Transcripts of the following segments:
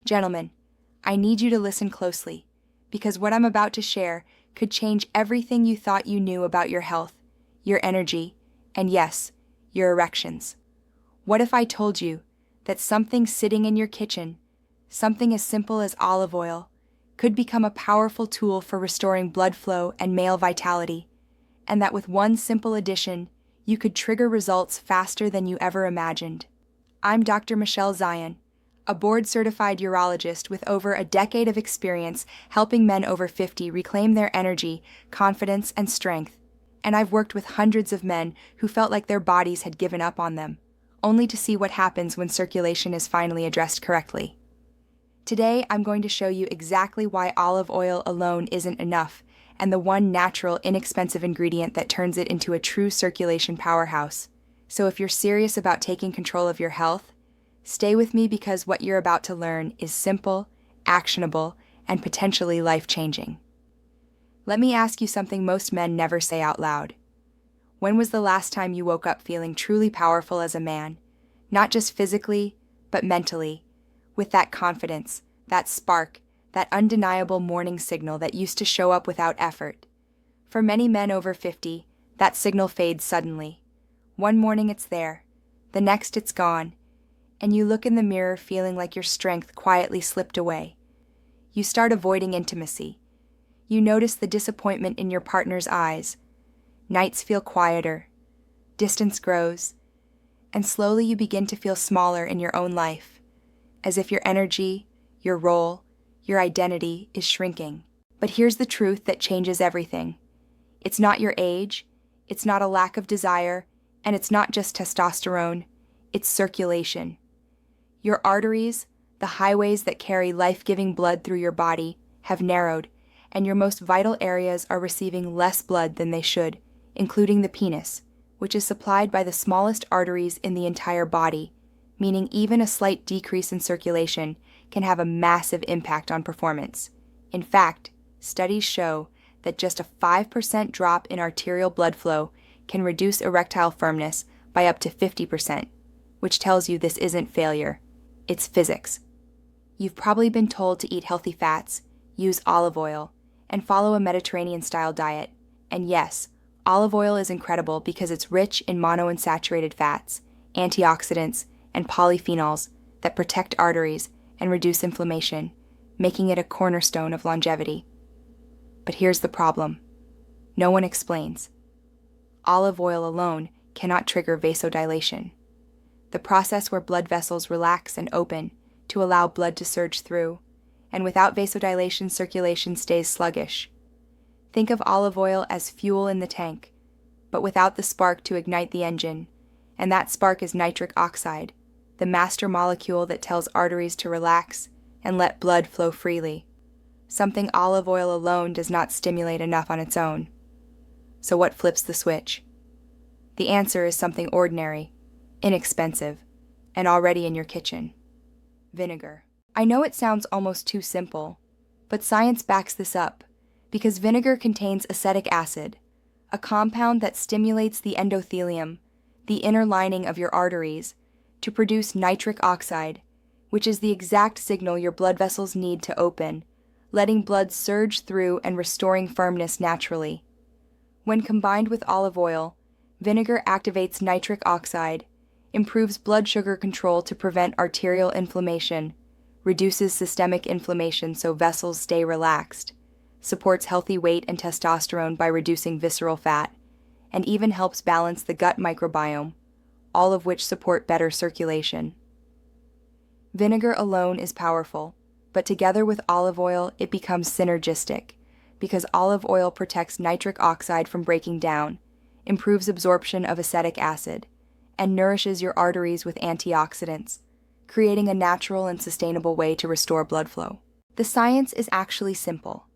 Gentlemen, I need you to listen closely, because what I'm about to share could change everything you thought you knew about your health, your energy, and yes, your erections. What if I told you that something sitting in your kitchen, something as simple as olive oil, could become a powerful tool for restoring blood flow and male vitality, and that with one simple addition, you could trigger results faster than you ever imagined? I'm Dr. Michelle Zion, a board-certified urologist with over a decade of experience helping men over 50 reclaim their energy, confidence, and strength. And I've worked with hundreds of men who felt like their bodies had given up on them, only to see what happens when circulation is finally addressed correctly. Today, I'm going to show you exactly why olive oil alone isn't enough, and the one natural, inexpensive ingredient that turns it into a true circulation powerhouse. So if you're serious about taking control of your health, stay with me, because what you're about to learn is simple, actionable, and potentially life-changing. Let me ask you something most men never say out loud. When was the last time you woke up feeling truly powerful as a man? Not just physically, but mentally, with that confidence, that spark, that undeniable morning signal that used to show up without effort. For many men over 50, that signal fades suddenly. One morning it's there, the next it's gone, and you look in the mirror feeling like your strength quietly slipped away. You start avoiding intimacy. You notice the disappointment in your partner's eyes. Nights feel quieter. Distance grows. And slowly you begin to feel smaller in your own life, as if your energy, your role, your identity is shrinking. But here's the truth that changes everything. It's not your age, it's not a lack of desire, and it's not just testosterone, it's circulation. Your arteries, the highways that carry life-giving blood through your body, have narrowed, and your most vital areas are receiving less blood than they should, including the penis, which is supplied by the smallest arteries in the entire body, meaning even a slight decrease in circulation can have a massive impact on performance. In fact, studies show that just a 5% drop in arterial blood flow can reduce erectile firmness by up to 50%, which tells you this isn't failure. It's physics. You've probably been told to eat healthy fats, use olive oil, and follow a Mediterranean-style diet. And yes, olive oil is incredible because it's rich in monounsaturated fats, antioxidants, and polyphenols that protect arteries and reduce inflammation, making it a cornerstone of longevity. But here's the problem. No one explains. Olive oil alone cannot trigger vasodilation, the process where blood vessels relax and open to allow blood to surge through, and without vasodilation, circulation stays sluggish. Think of olive oil as fuel in the tank, but without the spark to ignite the engine, and that spark is nitric oxide, the master molecule that tells arteries to relax and let blood flow freely, something olive oil alone does not stimulate enough on its own. So what flips the switch? The answer is something ordinary, inexpensive, and already in your kitchen. Vinegar. I know it sounds almost too simple, but science backs this up, because vinegar contains acetic acid, a compound that stimulates the endothelium, the inner lining of your arteries, to produce nitric oxide, which is the exact signal your blood vessels need to open, letting blood surge through and restoring firmness naturally. When combined with olive oil, vinegar activates nitric oxide, improves blood sugar control to prevent arterial inflammation, reduces systemic inflammation so vessels stay relaxed, supports healthy weight and testosterone by reducing visceral fat, and even helps balance the gut microbiome, all of which support better circulation. Vinegar alone is powerful, but together with olive oil, it becomes synergistic, because olive oil protects nitric oxide from breaking down, improves absorption of acetic acid, and nourishes your arteries with antioxidants, creating a natural and sustainable way to restore blood flow. The science is actually simple.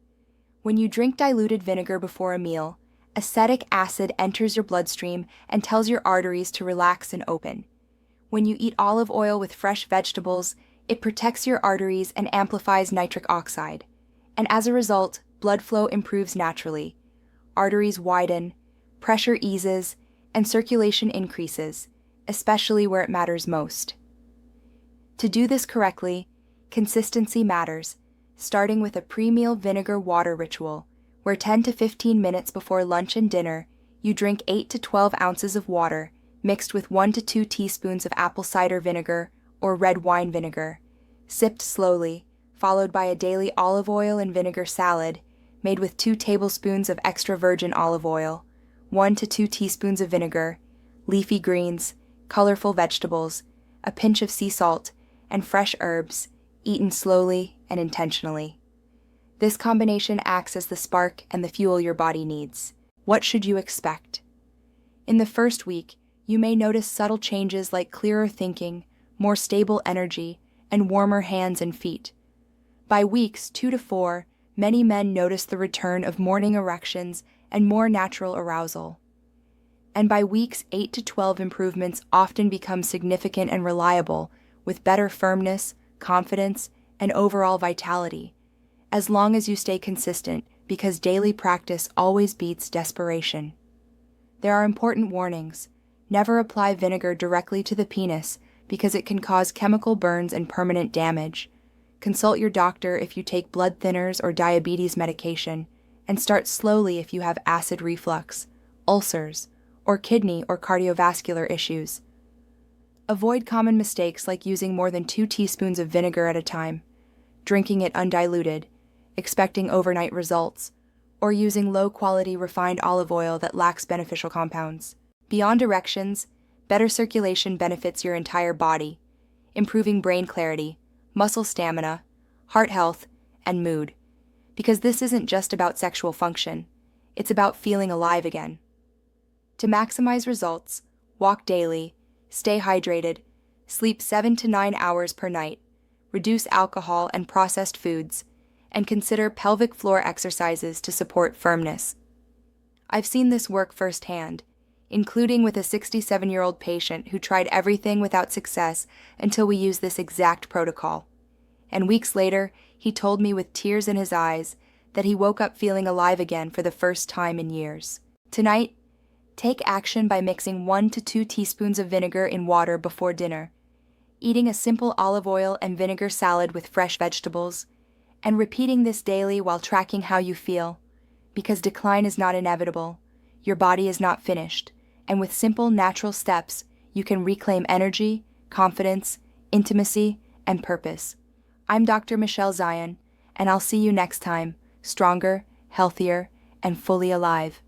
When you drink diluted vinegar before a meal, acetic acid enters your bloodstream and tells your arteries to relax and open. When you eat olive oil with fresh vegetables, it protects your arteries and amplifies nitric oxide. And as a result, blood flow improves naturally. Arteries widen, pressure eases, and circulation increases, especially where it matters most. To do this correctly, Consistency matters, starting with a pre-meal vinegar water ritual, where 10 to 15 minutes before lunch and dinner, you drink 8 to 12 ounces of water mixed with 1 to 2 teaspoons of apple cider vinegar or red wine vinegar, sipped slowly, followed by a daily olive oil and vinegar salad made with 2 tablespoons of extra virgin olive oil, 1 to 2 teaspoons of vinegar, leafy greens, colorful vegetables, a pinch of sea salt, and fresh herbs, eaten slowly and intentionally. This combination acts as the spark and the fuel your body needs. What should you expect? In the first week, you may notice subtle changes like clearer thinking, more stable energy, and warmer hands and feet. By weeks 2 to 4, many men notice the return of morning erections and more natural arousal. And by weeks 8 to 12, improvements often become significant and reliable, with better firmness, confidence, and overall vitality, as long as you stay consistent, because daily practice always beats desperation. There are important warnings. Never apply vinegar directly to the penis because it can cause chemical burns and permanent damage. Consult your doctor if you take blood thinners or diabetes medication, and start slowly if you have acid reflux, ulcers, or kidney or cardiovascular issues. Avoid common mistakes like using more than 2 teaspoons of vinegar at a time, drinking it undiluted, expecting overnight results, or using low-quality refined olive oil that lacks beneficial compounds. Beyond erections, better circulation benefits your entire body, improving brain clarity, muscle stamina, heart health, and mood. Because this isn't just about sexual function, it's about feeling alive again. To maximize results, walk daily, stay hydrated, sleep 7 to 9 hours per night, reduce alcohol and processed foods, and consider pelvic floor exercises to support firmness. I've seen this work firsthand, including with a 67-year-old patient who tried everything without success until we used this exact protocol. And weeks later, he told me with tears in his eyes that he woke up feeling alive again for the first time in years. Tonight, take action by mixing 1 to 2 teaspoons of vinegar in water before dinner, eating a simple olive oil and vinegar salad with fresh vegetables, and repeating this daily while tracking how you feel, because decline is not inevitable, your body is not finished, and with simple, natural steps, you can reclaim energy, confidence, intimacy, and purpose. I'm Dr. Michelle Zion, and I'll see you next time, stronger, healthier, and fully alive.